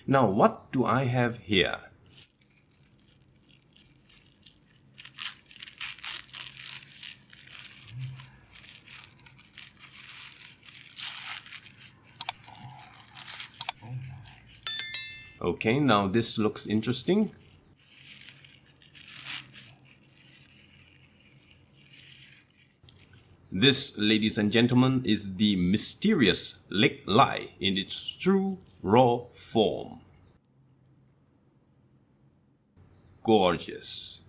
Now, what do I have here? Okay, now this looks interesting. This, ladies and gentlemen, is the mysterious LekLai in its true raw form. Gorgeous.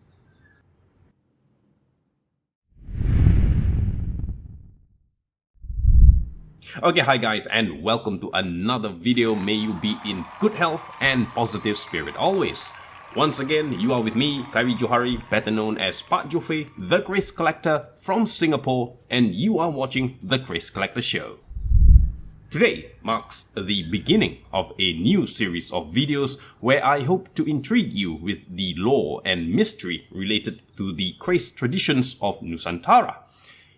Okay, hi guys, and welcome to another video. May you be in good health and positive spirit always. Once again, you are with me, Kairi Johari, better known as Pak Jofe, the Kris Collector from Singapore, and you are watching the Kris Collector Show. Today marks the beginning of a new series of videos where I hope to intrigue you with the lore and mystery related to the Kris traditions of Nusantara,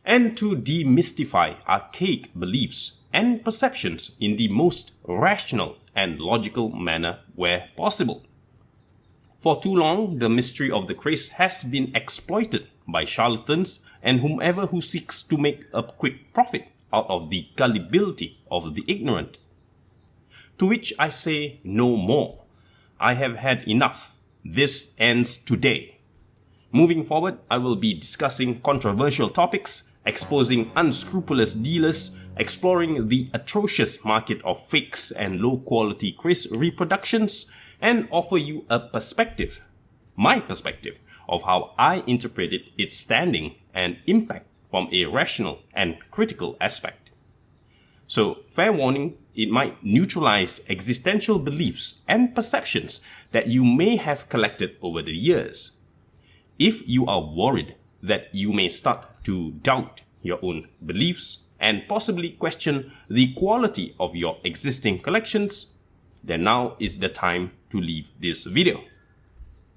and to demystify archaic beliefs and perceptions in the most rational and logical manner where possible. For too long, the mystery of the Kris has been exploited by charlatans and whomever who seeks to make a quick profit out of the gullibility of the ignorant. To which I say no more. I have had enough. This ends today. Moving forward, I will be discussing controversial topics, exposing unscrupulous dealers, exploring the atrocious market of fakes and low-quality Kris reproductions, and offer you a perspective, my perspective, of how I interpreted its standing and impact from a rational and critical aspect. So, fair warning, it might neutralize existential beliefs and perceptions that you may have collected over the years. If you are worried that you may start to doubt your own beliefs and possibly question the quality of your existing collections, then now is the time to leave this video.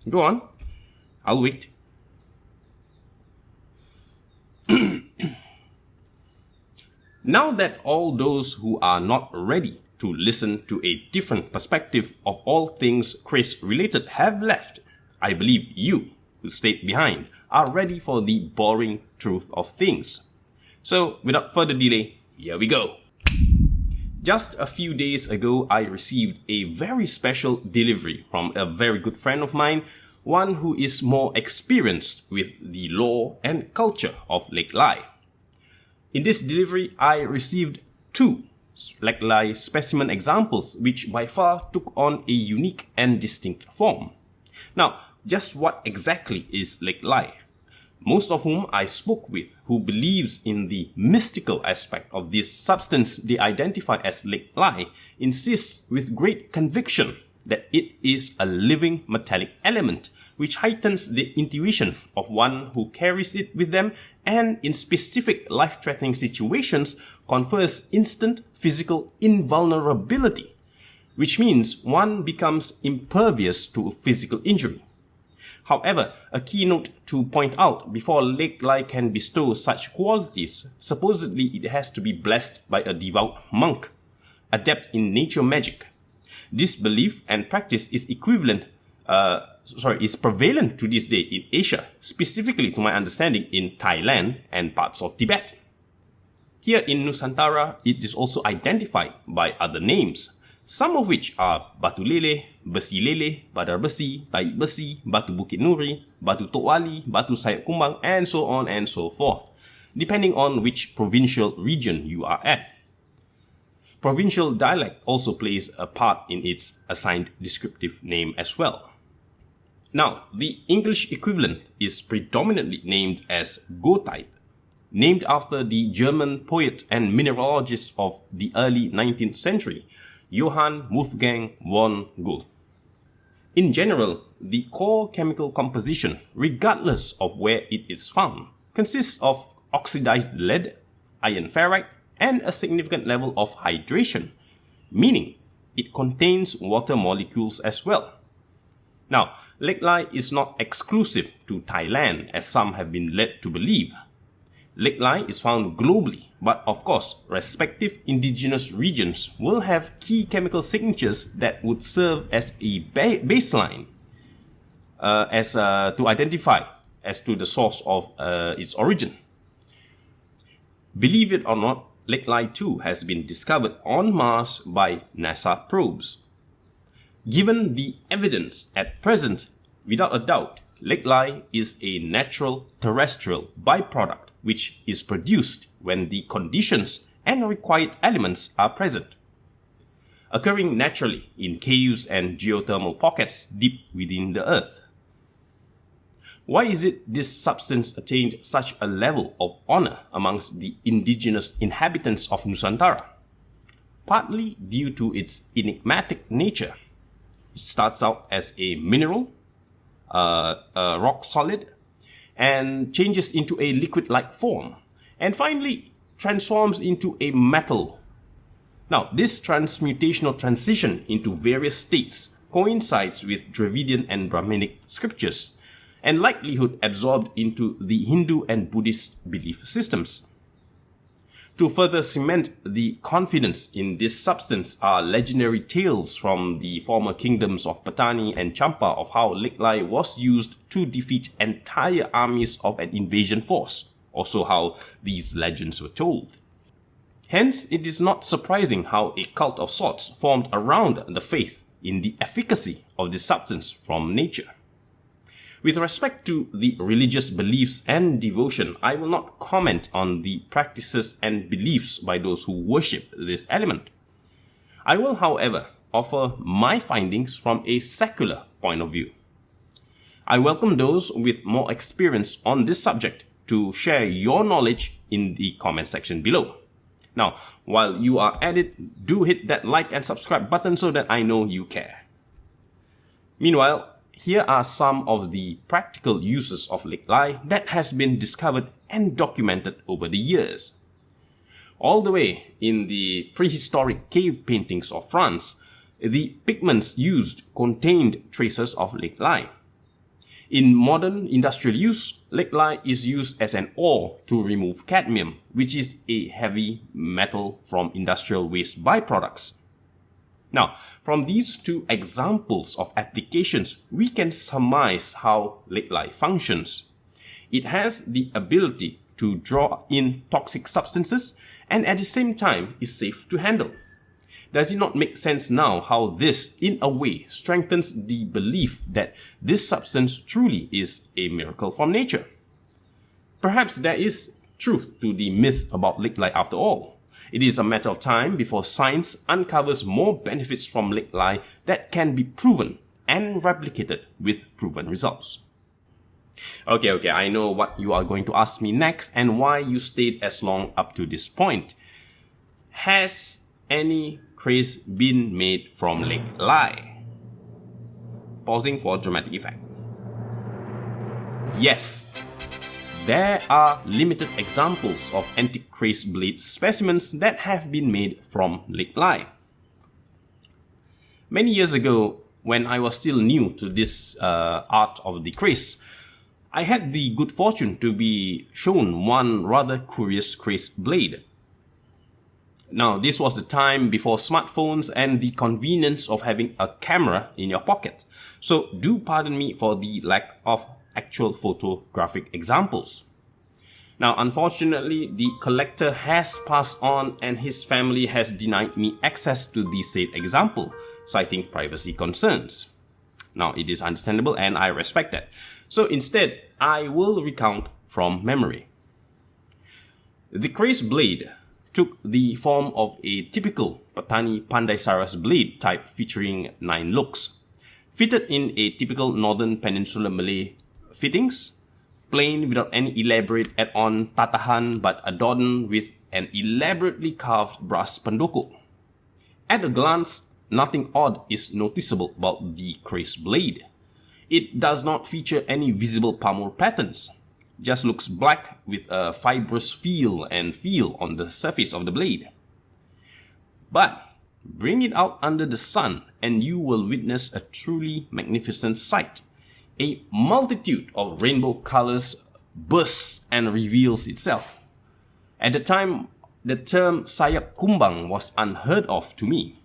Go on, I'll wait. Now that all those who are not ready to listen to a different perspective of all things Kris related have left, I believe you, who stayed behind, are ready for the boring truth of things. So, without further delay, here we go. Just a few days ago, I received a very special delivery from a very good friend of mine, one who is more experienced with the lore and culture of LekLai. In this delivery, I received 2 LekLai specimen examples which by far took on a unique and distinct form. Now, just what exactly is LekLai? Most of whom I spoke with who believes in the mystical aspect of this substance they identify as LekLai insists with great conviction that it is a living metallic element which heightens the intuition of one who carries it with them and in specific life-threatening situations confers instant physical invulnerability, which means one becomes impervious to physical injury. However, a key note to point out before LekLai can bestow such qualities, supposedly it has to be blessed by a devout monk, adept in nature magic. This belief and practice is prevalent to this day in Asia, specifically to my understanding in Thailand and parts of Tibet. Here in Nusantara, it is also identified by other names, some of which are Batu Lele, Besi Lele, Badar Besi, Taik Besi, Batu Bukit Nuri, Batu Tok Wali, Batu Sayap Kumbang, and so on and so forth, depending on which provincial region you are at. Provincial dialect also plays a part in its assigned descriptive name as well. Now, the English equivalent is predominantly named as Goethite, named after the German poet and mineralogist of the early 19th century, Johann Wolfgang von Goethe. In general, the core chemical composition, regardless of where it is found, consists of oxidized lead, iron ferrite, and a significant level of hydration, meaning it contains water molecules as well. Now, LekLai is not exclusive to Thailand as some have been led to believe. LekLai is found globally, but of course, respective indigenous regions will have key chemical signatures that would serve as a baseline to identify as to the source of its origin. Believe it or not, LekLai 2 has been discovered on Mars by NASA probes. Given the evidence at present, without a doubt, LekLai is a natural terrestrial byproduct which is produced when the conditions and required elements are present, occurring naturally in caves and geothermal pockets deep within the Earth. Why is it this substance attained such a level of honor amongst the indigenous inhabitants of Nusantara? Partly due to its enigmatic nature. It starts out as a mineral, a rock solid, and changes into a liquid-like form, and finally transforms into a metal. Now, this transmutational transition into various states coincides with Dravidian and Brahminic scriptures, and likelihood absorbed into the Hindu and Buddhist belief systems. To further cement the confidence in this substance are legendary tales from the former kingdoms of Patani and Champa of how LekLai was used to defeat entire armies of an invasion force, also how these legends were told. Hence, it is not surprising how a cult of sorts formed around the faith in the efficacy of this substance from nature. With respect to the religious beliefs and devotion, I will not comment on the practices and beliefs by those who worship this element. I will, however, offer my findings from a secular point of view. I welcome those with more experience on this subject to share your knowledge in the comment section below. Now, while you are at it, do hit that like and subscribe button so that I know you care. Meanwhile, here are some of the practical uses of LekLai that has been discovered and documented over the years. All the way in the prehistoric cave paintings of France, the pigments used contained traces of LekLai. In modern industrial use, LekLai is used as an ore to remove cadmium, which is a heavy metal from industrial waste byproducts. Now, from these two examples of applications, we can surmise how LekLai functions. It has the ability to draw in toxic substances and at the same time is safe to handle. Does it not make sense now how this, in a way, strengthens the belief that this substance truly is a miracle from nature? Perhaps there is truth to the myth about LekLai after all. It is a matter of time before science uncovers more benefits from LekLai that can be proven and replicated with proven results. Okay, I know what you are going to ask me next and why you stayed as long up to this point. Has any kris been made from LekLai? Pausing for dramatic effect. Yes. There are limited examples of antique kris blade specimens that have been made from LekLai. Many years ago, when I was still new to this art of the kris, I had the good fortune to be shown one rather curious kris blade. Now, this was the time before smartphones and the convenience of having a camera in your pocket, so do pardon me for the lack of actual photographic examples. Now, unfortunately, the collector has passed on and his family has denied me access to the said example, citing privacy concerns. Now, it is understandable and I respect that. So instead, I will recount from memory. The kris blade took the form of a typical Patani Pandai Saras blade type featuring 9 looks, fitted in a typical Northern Peninsula Malay fittings, plain without any elaborate add-on tatahan but adorned with an elaborately carved brass pandoko. At a glance, nothing odd is noticeable about the kris blade. It does not feature any visible palmole patterns, just looks black with a fibrous feel on the surface of the blade. But bring it out under the sun and you will witness a truly magnificent sight. A multitude of rainbow colors bursts and reveals itself, At the time, the term Sayap Kumbang was unheard of to me.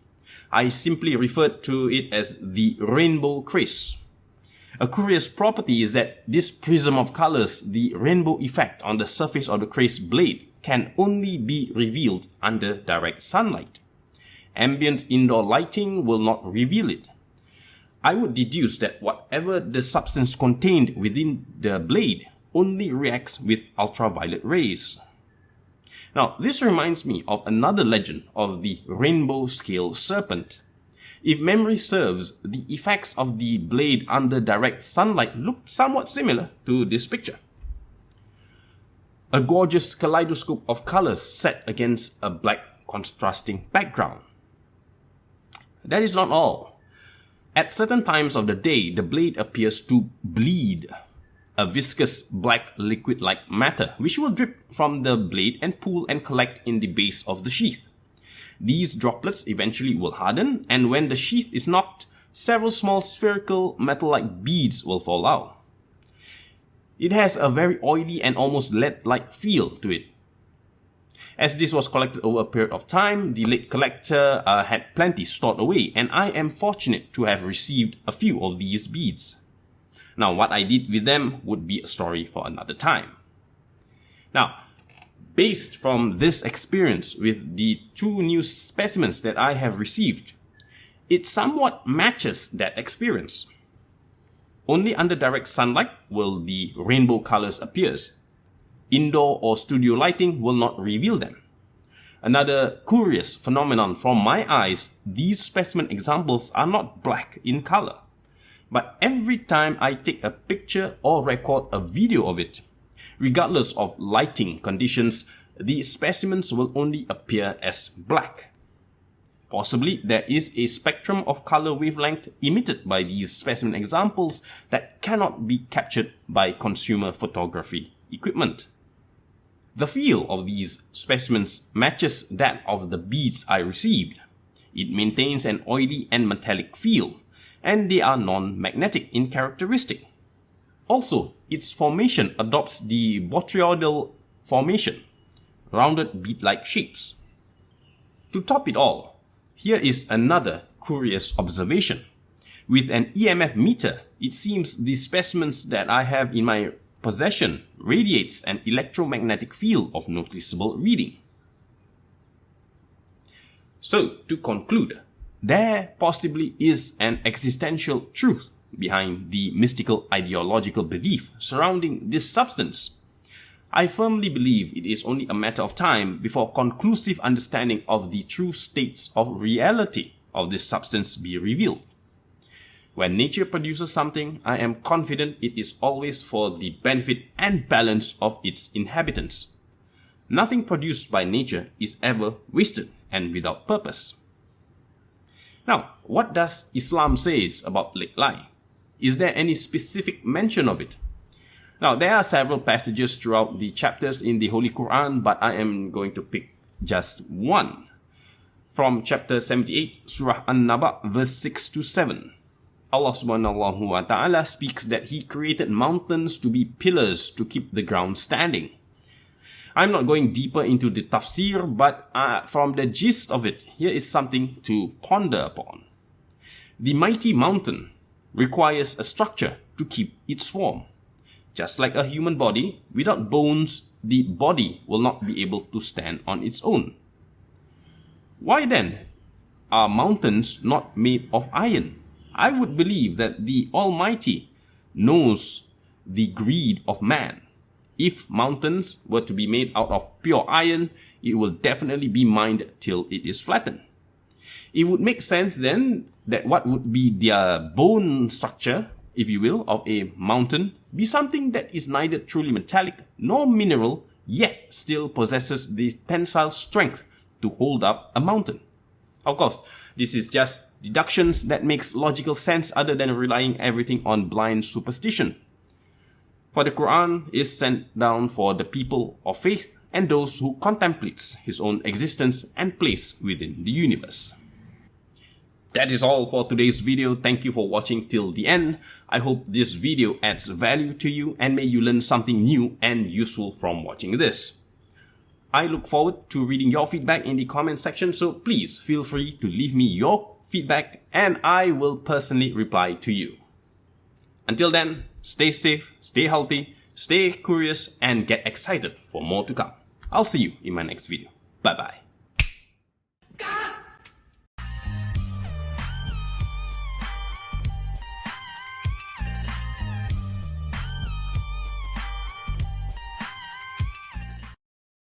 I simply referred to it as the rainbow kris. A curious property is that this prism of colors, the rainbow effect on the surface of the kris blade, can only be revealed under direct sunlight. Ambient indoor lighting will not reveal it. I would deduce that whatever the substance contained within the blade only reacts with ultraviolet rays. Now, this reminds me of another legend of the rainbow scale serpent. If memory serves, the effects of the blade under direct sunlight look somewhat similar to this picture. A gorgeous kaleidoscope of colors set against a black contrasting background. That is not all. At certain times of the day, the blade appears to bleed, a viscous black liquid-like matter which will drip from the blade and pool and collect in the base of the sheath. These droplets eventually will harden, and when the sheath is knocked, several small spherical metal-like beads will fall out. It has a very oily and almost lead-like feel to it. As this was collected over a period of time, the late collector had plenty stored away, and I am fortunate to have received a few of these beads. Now, what I did with them would be a story for another time. Now, based from this experience with the 2 new specimens that I have received, it somewhat matches that experience. Only under direct sunlight will the rainbow colors appear. Indoor or studio lighting will not reveal them. Another curious phenomenon from my eyes, these specimen examples are not black in color. But every time I take a picture or record a video of it, regardless of lighting conditions, the specimens will only appear as black. Possibly there is a spectrum of color wavelength emitted by these specimen examples that cannot be captured by consumer photography equipment. The feel of these specimens matches that of the beads I received. It maintains an oily and metallic feel, and they are non-magnetic in characteristic. Also, its formation adopts the botryoidal formation, rounded bead-like shapes. To top it all, here is another curious observation. With an EMF meter, it seems the specimens that I have in my possession radiates an electromagnetic field of noticeable reading. So, to conclude, there possibly is an existential truth behind the mystical ideological belief surrounding this substance. I firmly believe it is only a matter of time before conclusive understanding of the true states of reality of this substance be revealed. When nature produces something, I am confident it is always for the benefit and balance of its inhabitants. Nothing produced by nature is ever wasted and without purpose. Now, what does Islam say about LekLai? Is there any specific mention of it? Now, there are several passages throughout the chapters in the Holy Quran, but I am going to pick just one. From chapter 78, Surah An-Naba, verse 6 to 7. Allah subhanahu wa ta'ala speaks that He created mountains to be pillars to keep the ground standing. I'm not going deeper into the tafsir, but from the gist of it, here is something to ponder upon. The mighty mountain requires a structure to keep its form. Just like a human body, without bones, the body will not be able to stand on its own. Why then are mountains not made of iron? I would believe that the Almighty knows the greed of man. If mountains were to be made out of pure iron, it will definitely be mined till it is flattened. It would make sense then that what would be their bone structure, if you will, of a mountain be something that is neither truly metallic nor mineral, yet still possesses the tensile strength to hold up a mountain. Of course, this is just deductions that makes logical sense other than relying everything on blind superstition. For the Quran is sent down for the people of faith and those who contemplates his own existence and place within the universe. That is all for today's video. Thank you for watching till the end. I hope this video adds value to you and may you learn something new and useful from watching this. I look forward to reading your feedback in the comment section, so please feel free to leave me your feedback and I will personally reply to you. Until then, stay safe, stay healthy, stay curious, and get excited for more to come. I'll see you in my next video. Bye bye.